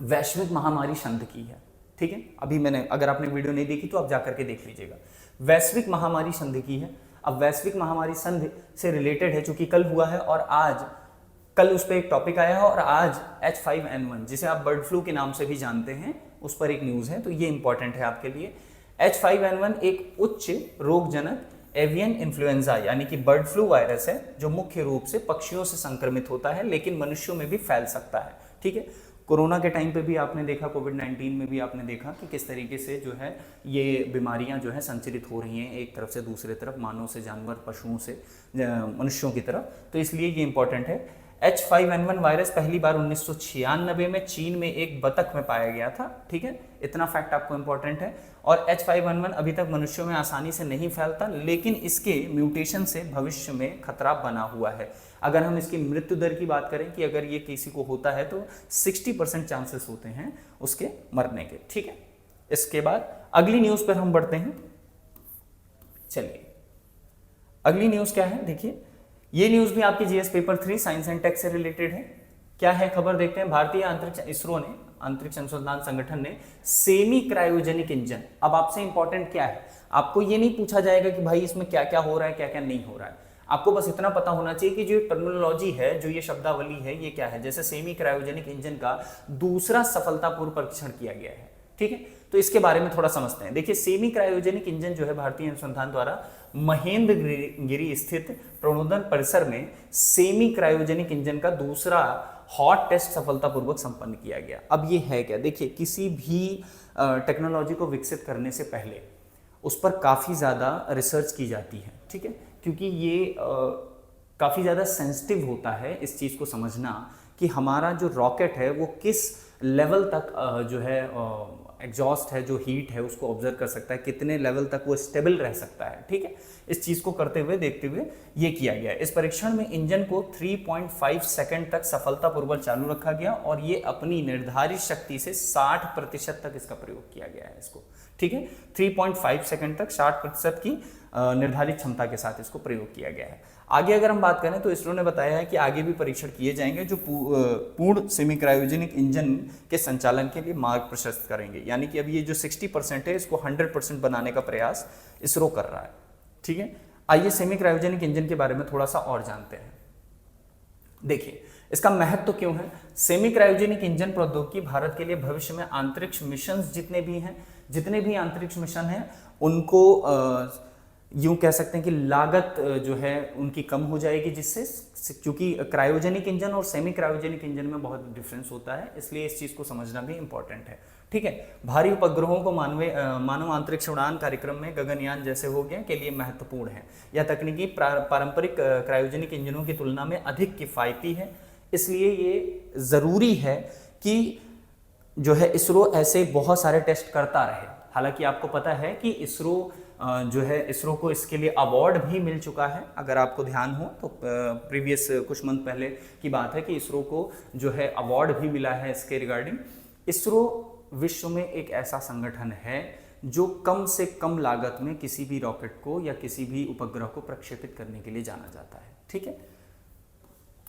वैश्विक महामारी संधि की है, ठीक है। अभी मैंने, अगर आपने वीडियो नहीं देखी तो आप जाकर के देख लीजिएगा, वैश्विक महामारी संधि की है। अब वैश्विक महामारी संधि से रिलेटेड है, चूंकि कल हुआ है और आज, कल उस पर एक टॉपिक आया है और आज H5N1 जिसे आप बर्ड फ्लू के नाम से भी जानते हैं, उस पर एक न्यूज है, तो ये इंपॉर्टेंट है आपके लिए। H5N1 एक उच्च रोगजनक एवियन इन्फ्लुएंजा यानी कि बर्ड फ्लू वायरस है, जो मुख्य रूप से पक्षियों से संक्रमित होता है लेकिन मनुष्यों में भी फैल सकता है, ठीक है। कोरोना के टाइम पे भी आपने देखा, कोविड-19 में भी आपने देखा कि किस तरीके से जो है ये बीमारियां जो है संचरित हो रही हैं एक तरफ से दूसरे तरफ, मानव से जानवर, पशुओं से मनुष्यों की तरफ, तो इसलिए ये इंपॉर्टेंट है। H5N1 वायरस पहली बार 1996 में चीन में एक बतख में पाया गया था, ठीक है, इतना फैक्ट आपको इंपॉर्टेंट है। और H5N1 अभी तक मनुष्यों में आसानी से नहीं फैलता, लेकिन इसके म्यूटेशन से भविष्य में खतरा बना हुआ है। अगर हम इसकी मृत्यु दर की बात करें कि अगर ये किसी को होता है तो 60% चांसेस होते हैं उसके मरने के, ठीक है। इसके बाद अगली न्यूज पर हम बढ़ते हैं। चलिए अगली न्यूज क्या है, देखिए ये न्यूज भी आपकी GS paper 3 science and tech से रिलेटेड है। क्या है खबर, देखते हैं। भारतीय अंतरिक्ष इसरो ने, अंतरिक्ष अनुसंधान संगठन ने सेमी क्रायोजेनिक इंजन, अब आपसे इंपॉर्टेंट क्या है, आपको ये नहीं पूछा जाएगा कि भाई इसमें क्या क्या हो रहा है, क्या क्या नहीं हो रहा है, आपको बस इतना पता होना चाहिए कि जो टर्मिनोलॉजी है, जो ये शब्दावली है, ये क्या है। जैसे सेमी क्रायोजेनिक इंजन का दूसरा सफलतापूर्व परीक्षण किया गया है, ठीक है, तो इसके बारे में थोड़ा समझते हैं। देखिए सेमी क्रायोजेनिक इंजन जो है भारतीय अनुसंधान द्वारा महेंद्रगिरी स्थित प्रणोदन परिसर में सेमी क्रायोजेनिक इंजन का दूसरा हॉट टेस्ट सफलतापूर्वक संपन्न किया गया। अब ये है क्या, देखिए किसी भी टेक्नोलॉजी को विकसित करने से पहले उस पर काफ़ी ज़्यादा रिसर्च की जाती है, ठीक है, क्योंकि ये काफ़ी ज़्यादा सेंसिटिव होता है इस चीज़ को समझना कि हमारा जो रॉकेट है वो किस लेवल तक जो है एग्जॉस्ट है, जो हीट है उसको ऑब्जर्व कर सकता है, कितने लेवल तक वो स्टेबल रह सकता है, ठीक है। इस चीज़ को करते हुए, देखते हुए ये किया गया। इस परीक्षण में इंजन को 3.5 सेकंड तक सफलतापूर्वक चालू रखा गया और ये अपनी निर्धारित शक्ति से 60% तक इसका प्रयोग किया गया है इसको, ठीक है। 3.5 सेकंड तक 60% की निर्धारित क्षमता के साथ इसको प्रयोग किया गया है। आगे अगर हम बात करें तो इसरो ने बताया है कि आगे भी परीक्षण किए जाएंगे जो पूर्ण सेमी क्रायोजेनिक इंजन के संचालन के लिए मार्ग प्रशस्त करेंगे, यानी कि अब ये जो 60% है इसको 100% बनाने का प्रयास इसरो कर रहा है, ठीक है। आइए सेमी क्रायोजेनिक इंजन के बारे में थोड़ा सा और जानते हैं। देखिए इसका महत्व तो क्यों है। सेमी क्रायोजेनिक इंजन प्रौद्योगिकी भारत के लिए भविष्य में अंतरिक्ष मिशन जितने भी अंतरिक्ष मिशन हैं उनको यूं कह सकते हैं कि लागत जो है उनकी कम हो जाएगी, जिससे, क्योंकि क्रायोजेनिक इंजन और सेमी क्रायोजेनिक इंजन में बहुत डिफरेंस होता है, इसलिए इस चीज़ को समझना भी इंपॉर्टेंट है, ठीक है। भारी उपग्रहों को मानव अंतरिक्ष उड़ान कार्यक्रम में गगनयान जैसे हो गए के लिए महत्वपूर्ण है। यह तकनीकी पारंपरिक क्रायोजेनिक इंजनों की तुलना में अधिक किफ़ायती है, इसलिए ये ज़रूरी है कि जो है इसरो ऐसे बहुत सारे टेस्ट करता रहे। हालांकि आपको पता है कि इसरो को इसके लिए अवार्ड भी मिल चुका है। अगर आपको ध्यान हो तो प्रीवियस कुछ मंथ पहले की बात है कि इसरो को जो है अवार्ड भी मिला है इसके रिगार्डिंग। इसरो विश्व में एक ऐसा संगठन है जो कम से कम लागत में किसी भी रॉकेट को या किसी भी उपग्रह को प्रक्षेपित करने के लिए जाना जाता है, ठीक है।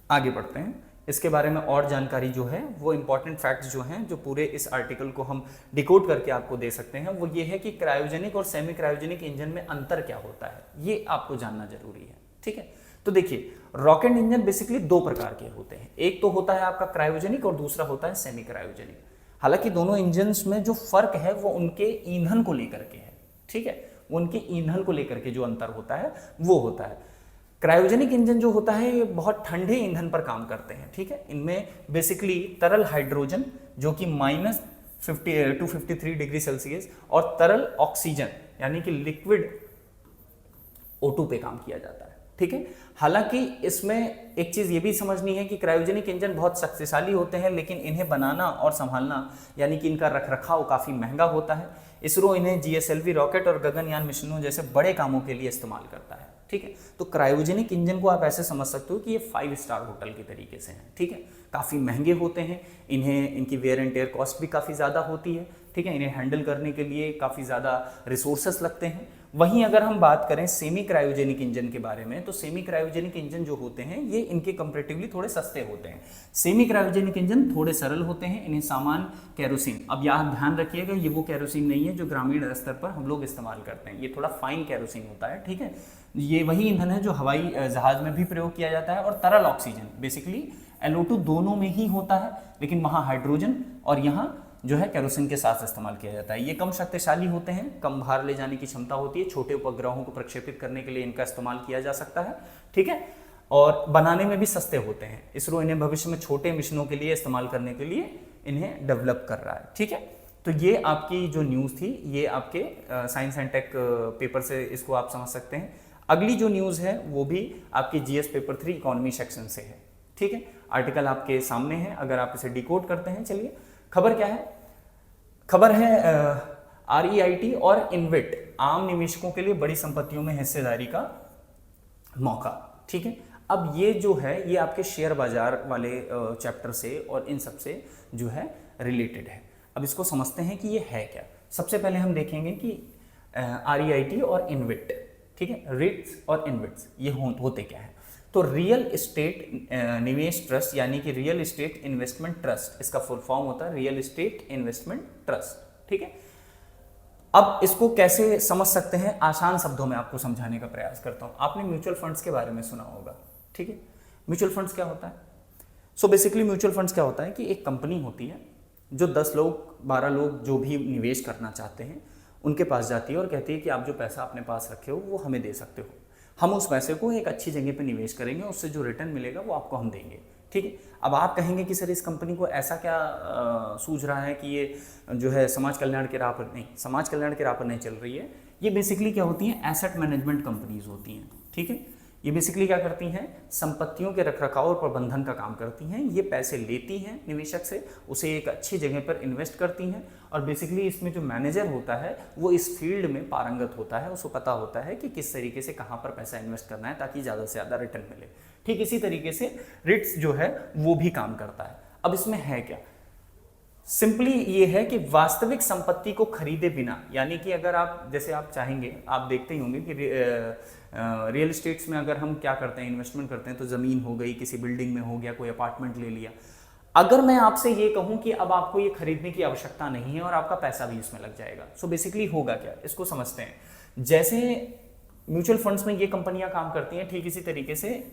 आगे बढ़ते हैं। इसके बारे में और जानकारी जो है वो इंपॉर्टेंट फैक्ट्स जो हैं, जो पूरे इस आर्टिकल को हम डिकोड करके आपको दे सकते हैं, वो ये है कि क्रायोजेनिक और सेमी क्रायोजेनिक इंजन में अंतर क्या होता है, ये आपको जानना जरूरी है, ठीक है। तो देखिए रॉकेट इंजन बेसिकली दो प्रकार के होते हैं, एक तो होता है आपका क्रायोजेनिक और दूसरा होता है सेमी क्रायोजेनिक। हालांकि दोनों इंजन्स में जो फर्क है वो उनके ईंधन को लेकर के है, ठीक है, उनके ईंधन को लेकर के जो अंतर होता है वो होता है। क्रायोजेनिक इंजन जो होता है ये बहुत ठंडे ईंधन पर काम करते हैं, ठीक है। इनमें बेसिकली तरल हाइड्रोजन जो कि -253 डिग्री सेल्सियस और तरल ऑक्सीजन यानी कि लिक्विड O2 पे काम किया जाता है, ठीक है। हालांकि इसमें एक चीज़ ये भी समझनी है कि क्रायोजेनिक इंजन बहुत शक्तिशाली होते हैं, लेकिन इन्हें बनाना और संभालना यानी कि इनका रखरखाव काफ़ी महंगा होता है। इसरो इन्हें GSLV रॉकेट और गगनयान मिशनों जैसे बड़े कामों के लिए इस्तेमाल करता है, ठीक है। तो क्रायोजेनिक इंजन को आप ऐसे समझ सकते हो कि ये 5 स्टार होटल के तरीके से हैं, ठीक है। काफ़ी महंगे होते हैं, इनकी वेयर एंड टेयर कॉस्ट भी काफ़ी ज़्यादा होती है, ठीक है। इन्हें हैंडल करने के लिए काफ़ी ज़्यादा रिसोर्सेस लगते हैं वहीं अगर हम बात करें सेमी क्रायोजेनिक इंजन के बारे में, तो सेमी क्रायोजेनिक इंजन जो होते हैं ये इनके कंपैरेटिवली थोड़े सस्ते होते हैं। सेमी क्रायोजेनिक इंजन थोड़े सरल होते हैं, इन्हें सामान केरोसिन, अब यहाँ ध्यान रखिएगा ये वो केरोसिन नहीं है जो ग्रामीण स्तर पर हम लोग इस्तेमाल करते हैं, ये थोड़ा फाइन केरोसिन होता है, ठीक है। ये वही ईंधन है जो हवाई जहाज में भी प्रयोग किया जाता है, और तरल ऑक्सीजन बेसिकली NO2 दोनों में ही होता है, लेकिन वहाँ हाइड्रोजन और यहाँ जो है केरोसिन के साथ इस्तेमाल किया जाता है। ये कम शक्तिशाली होते हैं, कम भार ले जाने की क्षमता होती है, छोटे उपग्रहों को प्रक्षेपित करने के लिए इनका इस्तेमाल किया जा सकता है, ठीक है। और बनाने में भी सस्ते होते हैं। इसरो इन्हें भविष्य में छोटे मिशनों के लिए इस्तेमाल करने के लिए इन्हें डेवलप कर रहा है, ठीक है। तो ये आपकी जो न्यूज़ थी, ये आपके साइंस एंड टेक पेपर से इसको आप समझ सकते हैं। अगली जो न्यूज़ है वो भी आपकी GS पेपर 3 इकोनॉमी सेक्शन से है, ठीक है। आर्टिकल आपके सामने है, अगर आप इसे डिकोड करते हैं। चलिए, खबर क्या है? खबर है REIT और इन्वेट आम निवेशकों के लिए बड़ी संपत्तियों में हिस्सेदारी का मौका, ठीक है। अब ये जो है ये आपके शेयर बाजार वाले चैप्टर से और इन सब से जो है रिलेटेड है। अब इसको समझते हैं कि ये है क्या। सबसे पहले हम देखेंगे कि REIT और इन्वेट, ठीक है, रिट्स और इन्वेट्स ये होते क्या है। तो रियल एस्टेट निवेश ट्रस्ट यानी कि रियल एस्टेट इन्वेस्टमेंट ट्रस्ट, इसका फुल फॉर्म होता है रियल एस्टेट इन्वेस्टमेंट ट्रस्ट, ठीक है। अब इसको कैसे समझ सकते हैं, आसान शब्दों में आपको समझाने का प्रयास करता हूं। आपने म्यूचुअल फंड्स के बारे में सुना होगा, ठीक है। म्यूचुअल फंड्स क्या होता है? सो बेसिकली म्यूचुअल फंड्स क्या होता है कि एक कंपनी होती है जो 10 लोग 12 लोग जो भी निवेश करना चाहते हैं उनके पास जाती है और कहती है कि आप जो पैसा अपने पास रखे हो वो हमें दे सकते हो, हम उस पैसे को एक अच्छी जगह पे निवेश करेंगे, उससे जो रिटर्न मिलेगा वो आपको हम देंगे, ठीक है। अब आप कहेंगे कि सर इस कंपनी को ऐसा क्या सूझ रहा है कि ये जो है समाज कल्याण के राह पर नहीं, समाज कल्याण के राह पर नहीं चल रही है। ये बेसिकली क्या होती हैं? एसेट मैनेजमेंट कंपनीज होती हैं, ठीक है। ये बेसिकली क्या करती हैं? संपत्तियों के रखरखाव और प्रबंधन का काम करती हैं। ये पैसे लेती हैं निवेशक से, उसे एक अच्छी जगह पर इन्वेस्ट करती हैं, और बेसिकली इसमें जो मैनेजर होता है वो इस फील्ड में पारंगत होता है, उसको पता होता है कि किस तरीके से कहाँ पर पैसा इन्वेस्ट करना है ताकि ज़्यादा से ज़्यादा रिटर्न मिले। ठीक इसी तरीके से रिट्स जो है वो भी काम करता है। अब इसमें है क्या? सिंपली ये है कि वास्तविक संपत्ति को खरीदे बिना, यानी कि अगर आप जैसे आप चाहेंगे, आप देखते ही होंगे कि रियल एस्टेट्स में अगर हम क्या करते हैं, इन्वेस्टमेंट करते हैं, तो ज़मीन हो गई, किसी बिल्डिंग में हो गया, कोई अपार्टमेंट ले लिया। अगर मैं आपसे ये कहूं कि अब आपको ये खरीदने की आवश्यकता नहीं है और आपका पैसा भी इसमें लग जाएगा, सो बेसिकली होगा क्या, इसको समझते हैं। जैसे म्यूचुअल फंड्स में ये कंपनियां काम करती हैं, ठीक इसी तरीके से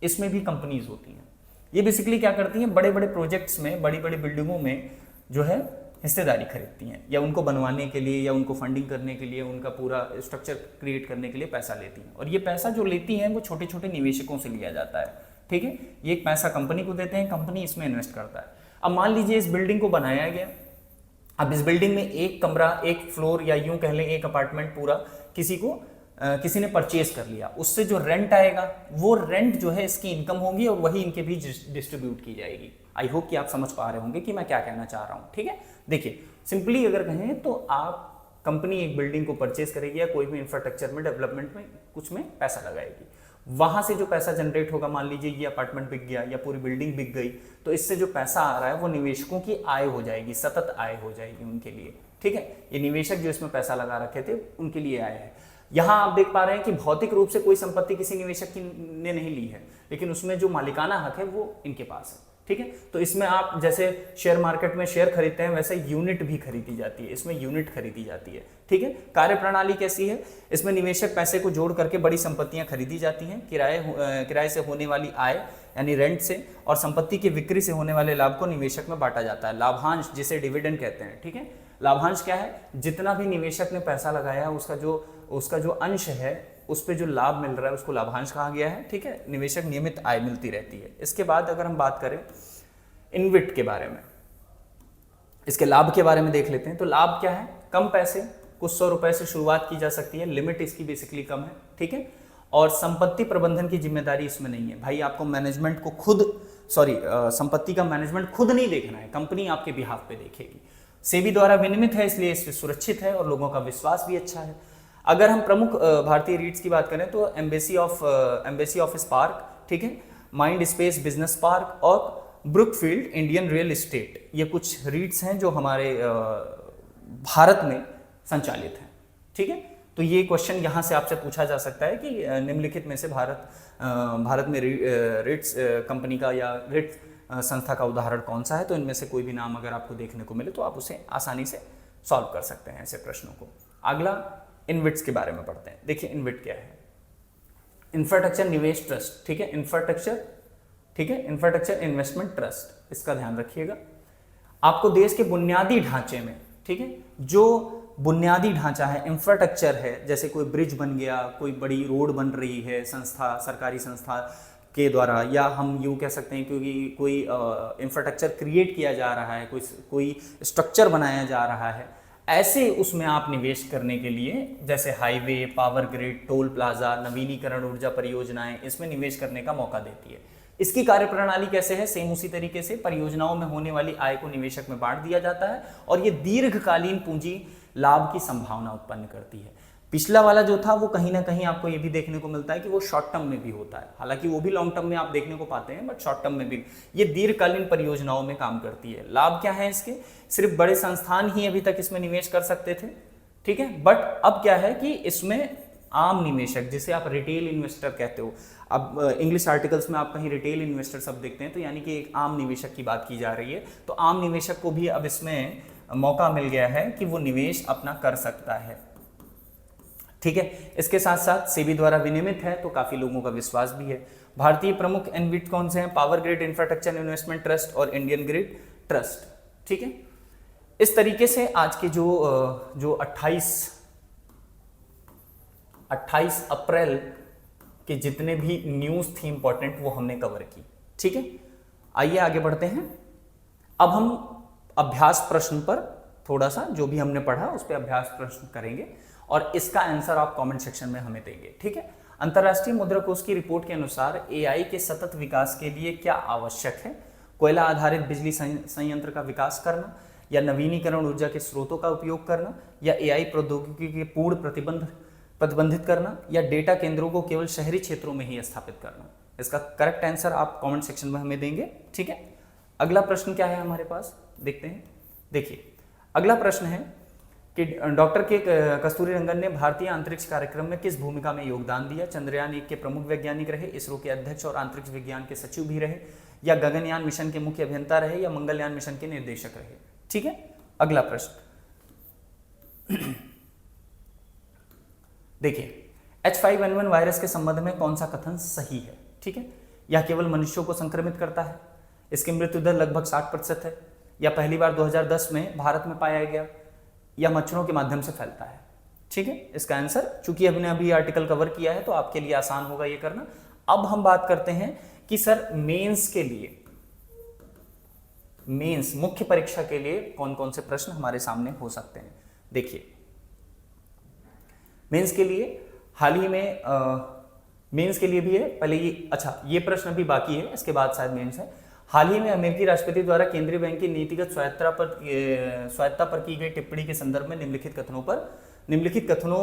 इसमें भी कंपनीज होती हैं। ये बेसिकली क्या करती हैं, बड़े बड़े प्रोजेक्ट्स में, बड़ी बड़ी बिल्डिंगों में जो है हिस्सेदारी खरीदती हैं, या उनको बनवाने के लिए या उनको फंडिंग करने के लिए, उनका पूरा स्ट्रक्चर क्रिएट करने के लिए पैसा लेती हैं। और ये पैसा जो लेती हैं वो छोटे छोटे निवेशकों से लिया जाता है, ठीक है। ये एक पैसा कंपनी को देते हैं, कंपनी इसमें इन्वेस्ट करता है। अब मान लीजिए इस बिल्डिंग को बनाया गया, अब इस बिल्डिंग में एक कमरा, एक फ्लोर, या यूं कह लें एक अपार्टमेंट पूरा किसी ने परचेज कर लिया, उससे जो रेंट आएगा वो रेंट जो है इसकी इनकम होगी और वही इनके बीच डिस्ट्रीब्यूट की जाएगी। आई होप कि आप समझ पा रहे होंगे कि मैं क्या कहना चाह रहा हूँ, ठीक है। देखिए सिंपली अगर कहें तो आप कंपनी एक बिल्डिंग को परचेज करेगी या कोई भी इंफ्रास्ट्रक्चर में, डेवलपमेंट में, कुछ में पैसा लगाएगी। वहां से जो पैसा जनरेट होगा, मान लीजिए ये अपार्टमेंट बिक गया या पूरी बिल्डिंग बिक गई, तो इससे जो पैसा आ रहा है वो निवेशकों की आय हो जाएगी, सतत आय हो जाएगी उनके लिए, ठीक है। ये निवेशक जो इसमें पैसा लगा रखे थे उनके लिए आय है। यहाँ आप देख पा रहे हैं कि भौतिक रूप से कोई संपत्ति किसी निवेशक ने नहीं ली है, लेकिन उसमें जो मालिकाना हक है वो इनके पास है, ठीक है। तो इसमें आप जैसे शेयर मार्केट में शेयर खरीदते हैं, वैसे यूनिट भी खरीदी जाती है, इसमें यूनिट खरीदी जाती है, ठीक है। कार्य प्रणाली कैसी है? इसमें निवेशक पैसे को जोड़ करके बड़ी संपत्तियां खरीदी जाती हैं, किराए से होने वाली आय यानी रेंट से, और संपत्ति की बिक्री से होने वाले लाभ को निवेशक में बांटा जाता है। लाभांश जिसे डिविडेंड कहते हैं, ठीक है। लाभांश क्या है? जितना भी निवेशक ने पैसा लगाया है उसका जो अंश है, उस पे जो लाभ मिल रहा है उसको लाभांश कहा गया है, ठीक है। निवेशक नियमित आय मिलती रहती है। इसके बाद अगर हम बात करें इन्वेट के बारे में, इसके लाभ के बारे में देख लेते हैं। तो लाभ क्या है? कम पैसे, कुछ 100 रुपए से शुरुआत की जा सकती है, लिमिट इसकी बेसिकली कम है, ठीक है। और संपत्ति प्रबंधन की जिम्मेदारी इसमें नहीं है। भाई आपको मैनेजमेंट को संपत्ति का मैनेजमेंट खुद नहीं देखना है, कंपनी आपके बिहाफ पे देखेगी। सेबी द्वारा विनियमित है, इसलिए इससे सुरक्षित है और लोगों का विश्वास भी अच्छा है। अगर हम प्रमुख भारतीय रीट्स की बात करें तो एम्बेसी ऑफ स्पार्क, ठीक है, माइंड स्पेस बिजनेस पार्क और ब्रुकफील्ड इंडियन रियल एस्टेट, ये कुछ रीट्स हैं जो हमारे भारत में संचालित हैं, ठीक है। तो ये क्वेश्चन यहाँ से आपसे पूछा जा सकता है कि निम्नलिखित में से भारत में रिट्स कंपनी का या रिट्स संस्था का उदाहरण कौन सा है। तो इनमें से कोई भी नाम अगर आपको देखने को मिले तो आप उसे आसानी से सॉल्व कर सकते हैं ऐसे प्रश्नों को। अगला इनविट्स के बारे में पढ़ते हैं। देखिए इनविट क्या है। इंफ्रास्ट्रक्चर निवेश ट्रस्ट, ठीक है, इंफ्रास्ट्रक्चर, ठीक है, इंफ्रास्ट्रक्चर इन्वेस्टमेंट ट्रस्ट, इसका ध्यान रखिएगा। आपको देश के बुनियादी ढांचे में, ठीक है, जो बुनियादी ढांचा है, इंफ्रास्ट्रक्चर है, जैसे कोई ब्रिज बन गया, कोई बड़ी रोड बन रही है संस्था, सरकारी संस्था के द्वारा, या हम यूँ कह सकते हैं क्योंकि कोई इंफ्रास्ट्रक्चर क्रिएट किया जा रहा है, कोई स्ट्रक्चर बनाया जा रहा है, ऐसे उसमें आप निवेश करने के लिए जैसे highway, power grid, toll plaza, नवीनीकरण ऊर्जा परियोजनाएं, इसमें निवेश करने का मौका देती है। इसकी कार्यप्रणाली कैसे है? सेम उसी तरीके से परियोजनाओं में होने वाली आय को निवेशक में बांट दिया जाता है और ये दीर्घकालीन पूंजी लाभ की संभावना उत्पन्न करती है। पिछला वाला जो था वो कहीं ना कहीं आपको ये भी देखने को मिलता है कि वो शॉर्ट टर्म में भी होता है, हालांकि वो भी लॉन्ग टर्म में आप देखने को पाते हैं, बट शॉर्ट टर्म में भी ये दीर्घकालीन परियोजनाओं में काम करती है। लाभ क्या है इसके? सिर्फ बड़े संस्थान ही अभी तक इसमें निवेश कर सकते थे, ठीक है, बट अब क्या है कि इसमें आम निवेशक, जिसे आप रिटेल इन्वेस्टर कहते हो, अब इंग्लिश आर्टिकल्स में आप कहीं रिटेल इन्वेस्टर सब देखते हैं तो यानी कि एक आम निवेशक की बात की जा रही है, तो आम निवेशक को भी अब इसमें मौका मिल गया है कि वो निवेश अपना कर सकता है, ठीक है। इसके साथ साथ सेबी द्वारा विनियमित है तो काफी लोगों का विश्वास भी है। भारतीय प्रमुख इनविट कौन से हैं? Power grid infrastructure investment trust और इंडियन ग्रिड ट्रस्ट, ठीक है। इस तरीके से आज के जो 28 अप्रैल के जितने भी न्यूज थी इंपॉर्टेंट वो हमने कवर की, ठीक है। आइए आगे बढ़ते हैं। अब हम अभ्यास प्रश्न पर थोड़ा सा जो भी हमने पढ़ा उस पर अभ्यास प्रश्न करेंगे और इसका आंसर आप कमेंट सेक्शन में हमें देंगे, ठीक है। अंतर्राष्ट्रीय मुद्रा कोष की रिपोर्ट के अनुसार एआई के सतत विकास के लिए क्या आवश्यक है? कोयला आधारित बिजली संयंत्र का विकास करना, या नवीनीकरण ऊर्जा के स्रोतों का उपयोग करना, या एआई प्रौद्योगिकी के पूर्ण प्रतिबंधित करना, या डेटा केंद्रों को केवल शहरी क्षेत्रों में ही स्थापित करना। इसका करेक्ट आंसर आप कमेंट सेक्शन में हमें देंगे, ठीक है। अगला प्रश्न क्या है हमारे पास, देखते हैं। देखिए अगला प्रश्न है कि डॉक्टर के कस्तूरी रंगन ने भारतीय अंतरिक्ष कार्यक्रम में किस भूमिका में योगदान दिया? चंद्रयान 1 के प्रमुख वैज्ञानिक रहे, इसरो के अध्यक्ष और अंतरिक्ष विज्ञान के सचिव भी रहे, या गगनयान मिशन के मुख्य अभियंता रहे, या मंगलयान मिशन के निर्देशक रहे, ठीक है। अगला प्रश्न देखिए, H5N1 वायरस के संबंध में कौन सा कथन सही है? ठीक है, यह केवल मनुष्यों को संक्रमित करता है, इसकी मृत्यु दर लगभग 60% है, या पहली बार 2010 में भारत में पाया गया, या मच्छरों के माध्यम से फैलता है, ठीक है। इसका आंसर, चूंकि हमने अभी आर्टिकल कवर किया है तो आपके लिए आसान होगा ये करना। अब हम बात करते हैं कि सर मेंस के लिए, मेंस मुख्य परीक्षा के लिए कौन कौन से प्रश्न हमारे सामने हो सकते हैं। देखिए मेंस के लिए हाल ही में मेंस के लिए भी है, पहले ये, अच्छा ये प्रश्न भी बाकी है, इसके बाद शायद मेंस है। हाल ही में अमेरिकी राष्ट्रपति द्वारा केंद्रीय बैंक की नीतिगत स्वायत्ता पर की गई टिप्पणी के संदर्भ में निम्नलिखित कथनों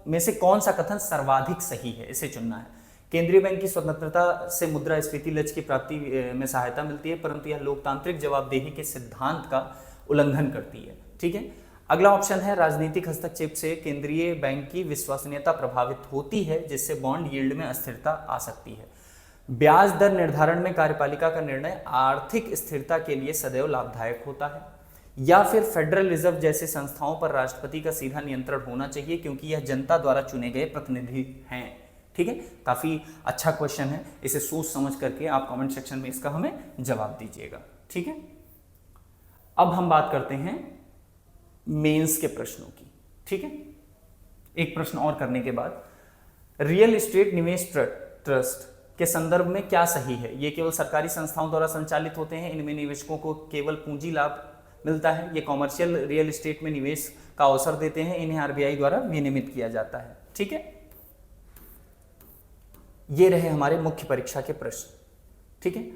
में से कौन सा कथन सर्वाधिक सही है, इसे चुनना है। केंद्रीय बैंक की स्वतंत्रता से मुद्रास्फीति लक्ष्य की प्राप्ति में सहायता मिलती है, परंतु यह लोकतांत्रिक जवाबदेही के सिद्धांत का उल्लंघन करती है, ठीक है। अगला ऑप्शन है, राजनीतिक हस्तक्षेप से केंद्रीय बैंक की विश्वसनीयता प्रभावित होती है, जिससे बॉन्ड यील्ड में अस्थिरता आ सकती है। ब्याज दर निर्धारण में कार्यपालिका का निर्णय आर्थिक स्थिरता के लिए सदैव लाभदायक होता है, या फिर फेडरल रिजर्व जैसे संस्थाओं पर राष्ट्रपति का सीधा नियंत्रण होना चाहिए क्योंकि यह जनता द्वारा चुने गए प्रतिनिधि हैं, ठीक है। काफी अच्छा क्वेश्चन है, इसे सोच समझ करके आप कमेंट सेक्शन में इसका हमें जवाब दीजिएगा, ठीक है। अब हम बात करते हैं मेंस के प्रश्नों की, ठीक है। एक प्रश्न और करने के बाद, रियल एस्टेट निवेश ट्रस्ट के संदर्भ में क्या सही है? ये केवल सरकारी संस्थाओं द्वारा संचालित होते हैं, इनमें निवेशकों को केवल पूंजी लाभ मिलता है, ये कॉमर्शियल रियल एस्टेट में निवेश का अवसर देते हैं, इन्हें आरबीआई द्वारा विनियमित किया जाता है, ठीक है। ये रहे हमारे मुख्य परीक्षा के प्रश्न, ठीक है।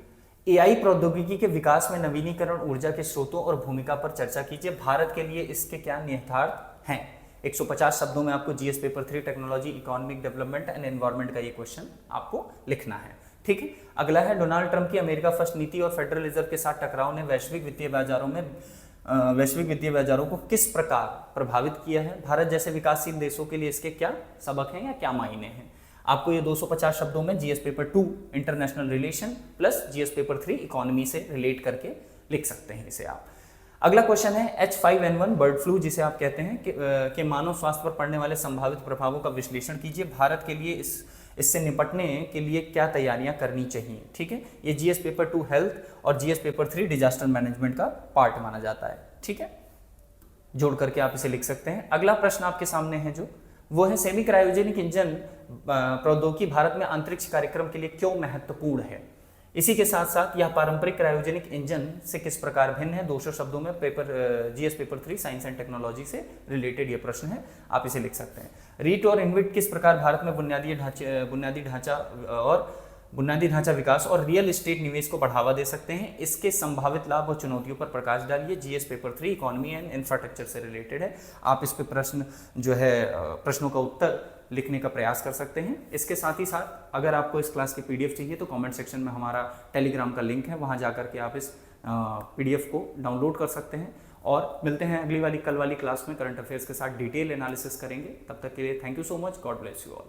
एआई प्रौद्योगिकी के विकास में नवीनीकरण ऊर्जा के स्रोतों और भूमिका पर चर्चा कीजिए। भारत के लिए इसके क्या निहितार्थ हैं? 150 शब्दों में आपको GS paper 3 technology, economic development and environment का ये क्वेश्चन आपको लिखना है, ठीक है। अगला है, डोनाल्ड ट्रंप की अमेरिका फर्स्ट नीति और फेडरल रिजर्व के साथ टकराव ने वैश्विक वित्तीय बाजारों में वैश्विक वित्तीय बाजारों को किस प्रकार प्रभावित किया है? भारत जैसे विकासशील देशों के लिए इसके क्या सबक हैं या क्या मायने हैं? आपको ये 250 शब्दों में GS paper 2 international relation plus GS paper 3 economy से रिलेट करके लिख सकते हैं इसे आप। अगला क्वेश्चन है H5N1 बर्ड फ्लू जिसे आप कहते हैं कि मानव स्वास्थ्य पर पड़ने वाले संभावित प्रभावों का विश्लेषण कीजिए। भारत के लिए इससे निपटने के लिए क्या तैयारियां करनी चाहिए? ठीक है, ये जीएस पेपर 2 हेल्थ और जीएस पेपर 3 डिजास्टर मैनेजमेंट का पार्ट माना जाता है। ठीक है, जोड़ करके आप इसे लिख सकते हैं। अगला प्रश्न आपके सामने है जो वो है सेमी क्रायोजेनिक इंजन प्रौद्योगिकी भारत में अंतरिक्ष कार्यक्रम के लिए क्यों महत्वपूर्ण है? इसी के साथ साथ यह पारंपरिक क्रायोजेनिक इंजन से किस प्रकार भिन्न है? 200 शब्दों में GS paper 3 science and technology से रिलेटेड ये प्रश्न है, आप इसे लिख सकते हैं। रीट और इनविट किस प्रकार भारत में बुनियादी ढांचा विकास और रियल एस्टेट निवेश को बढ़ावा दे सकते हैं? इसके संभावित लाभ और चुनौतियों पर प्रकाश डालिए। GS paper 3 economy and infrastructure से रिलेटेड है, आप इस पे प्रश्नों का उत्तर लिखने का प्रयास कर सकते हैं। इसके साथ ही साथ अगर आपको इस क्लास की पीडीएफ चाहिए तो कमेंट सेक्शन में हमारा टेलीग्राम का लिंक है, वहां जाकर के आप इस पीडीएफ को डाउनलोड कर सकते हैं। और मिलते हैं अगली वाली कल वाली क्लास में, करंट अफेयर्स के साथ डिटेल एनालिसिस करेंगे। तब तक के लिए thank you so much, God bless you all.